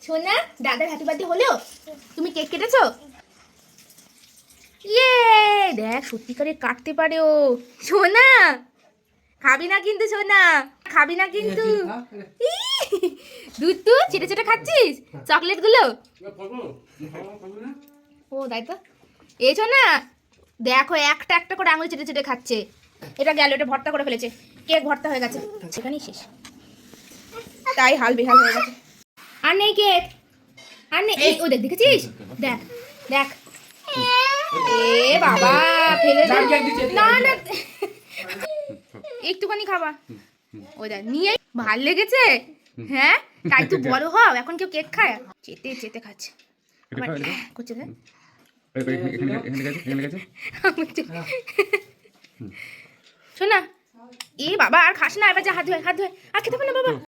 সোনা, দাদার happy birthday হলো? তুমি কেক কেটেছো? ইয়ে, দেখ সত্যিকারে কাটতে পারে ও। সোনা, খাবি না কিন্তু সোনা, খাবি না কিন্তু। দুধ তো চেটে চেটে খাচ্ছিস চকলেট গুলো। ও তাই তো। এই সোনা, দেখো একটা একটা করে আঙুল চেটে চেটে খাচ্ছে। এটা গেল, এটা ভর্তা করে ফেলেছে, কেক ভর্তা হয়ে গেছে, সেখানেই শেষ। তাই হাল বেহাল হয়ে গেছে। আর নেই কেক, আর নেই। ও দেখ, দেখেছিস? দেখ দেখ, এ বাবা, ফেলে দে। না না, একটুখানি খাবা। ও দেখ নিয়ে, ভাল লেগেছে? হ্যাঁ, তাই তো বড় হও, এখন কেউ কেক খায়? চেটে চেটে খাচ্ছে করছে। দেখ শোনা, এ বাবা আর খাস না, এবার যা হাত ধুয়ে, হাত ধুয়ে। আর খেতে পারে না বাবা।